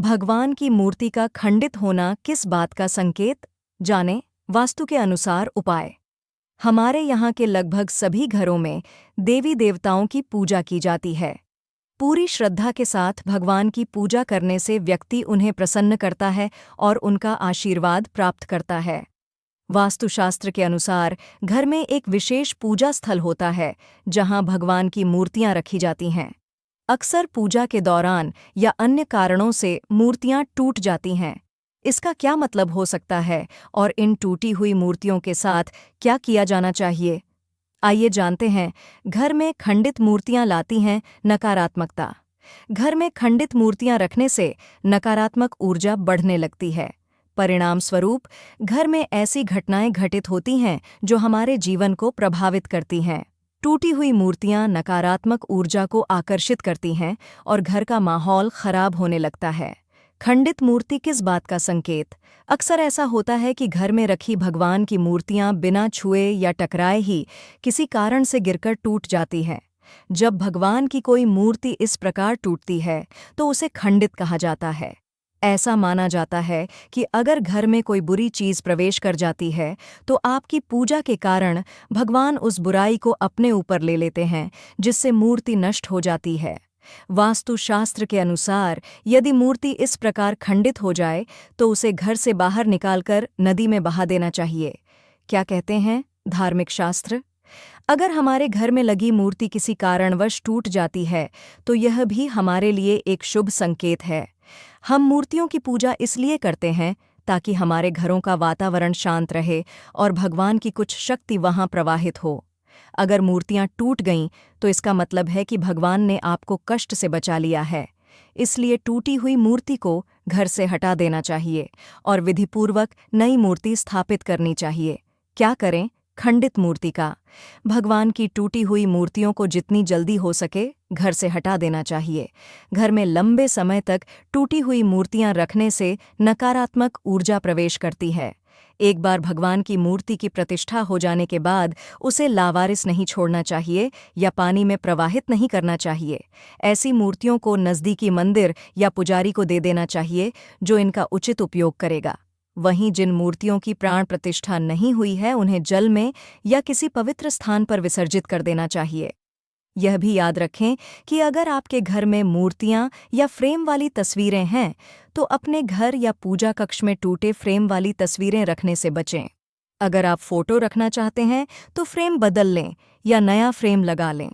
भगवान की मूर्ति का खंडित होना किस बात का संकेत? जानें वास्तु के अनुसार उपाय। हमारे यहाँ के लगभग सभी घरों में देवी देवताओं की पूजा की जाती है। पूरी श्रद्धा के साथ भगवान की पूजा करने से व्यक्ति उन्हें प्रसन्न करता है और उनका आशीर्वाद प्राप्त करता है। वास्तुशास्त्र के अनुसार घर में एक विशेष पूजा स्थल होता है जहाँ भगवान की मूर्तियाँ रखी जाती हैं। अक्सर पूजा के दौरान या अन्य कारणों से मूर्तियां टूट जाती हैं। इसका क्या मतलब हो सकता है और इन टूटी हुई मूर्तियों के साथ क्या किया जाना चाहिए? आइए जानते हैं। घर में खंडित मूर्तियां लाती हैं नकारात्मकता। घर में खंडित मूर्तियां रखने से नकारात्मक ऊर्जा बढ़ने लगती है। परिणाम स्वरूप घर में ऐसी घटनाएं घटित होती हैं जो हमारे जीवन को प्रभावित करती हैं। टूटी हुई मूर्तियां नकारात्मक ऊर्जा को आकर्षित करती हैं और घर का माहौल खराब होने लगता है। खंडित मूर्ति किस बात का संकेत? अक्सर ऐसा होता है कि घर में रखी भगवान की मूर्तियां बिना छुए या टकराए ही किसी कारण से गिरकर टूट जाती हैं। जब भगवान की कोई मूर्ति इस प्रकार टूटती है तो उसे खंडित कहा जाता है। ऐसा माना जाता है कि अगर घर में कोई बुरी चीज़ प्रवेश कर जाती है तो आपकी पूजा के कारण भगवान उस बुराई को अपने ऊपर ले लेते हैं, जिससे मूर्ति नष्ट हो जाती है। वास्तुशास्त्र के अनुसार यदि मूर्ति इस प्रकार खंडित हो जाए तो उसे घर से बाहर निकालकर नदी में बहा देना चाहिए। क्या कहते हैं धार्मिक शास्त्र? अगर हमारे घर में लगी मूर्ति किसी कारणवश टूट जाती है तो यह भी हमारे लिए एक शुभ संकेत है। हम मूर्तियों की पूजा इसलिए करते हैं ताकि हमारे घरों का वातावरण शांत रहे और भगवान की कुछ शक्ति वहां प्रवाहित हो। अगर मूर्तियां टूट गईं तो इसका मतलब है कि भगवान ने आपको कष्ट से बचा लिया है। इसलिए टूटी हुई मूर्ति को घर से हटा देना चाहिए और विधिपूर्वक नई मूर्ति स्थापित करनी चाहिए। क्या करें खंडित मूर्ति का? भगवान की टूटी हुई मूर्तियों को जितनी जल्दी हो सके घर से हटा देना चाहिए। घर में लंबे समय तक टूटी हुई मूर्तियां रखने से नकारात्मक ऊर्जा प्रवेश करती है। एक बार भगवान की मूर्ति की प्रतिष्ठा हो जाने के बाद उसे लावारिस नहीं छोड़ना चाहिए या पानी में प्रवाहित नहीं करना चाहिए। ऐसी मूर्तियों को नज़दीकी मंदिर या पुजारी को दे देना चाहिए जो इनका उचित उपयोग करेगा। वहीं जिन मूर्तियों की प्राण प्रतिष्ठा नहीं हुई है उन्हें जल में या किसी पवित्र स्थान पर विसर्जित कर देना चाहिए। यह भी याद रखें कि अगर आपके घर में मूर्तियां या फ्रेम वाली तस्वीरें हैं तो अपने घर या पूजा कक्ष में टूटे फ्रेम वाली तस्वीरें रखने से बचें। अगर आप फोटो रखना चाहते हैं तो फ्रेम बदल लें या नया फ्रेम लगा लें।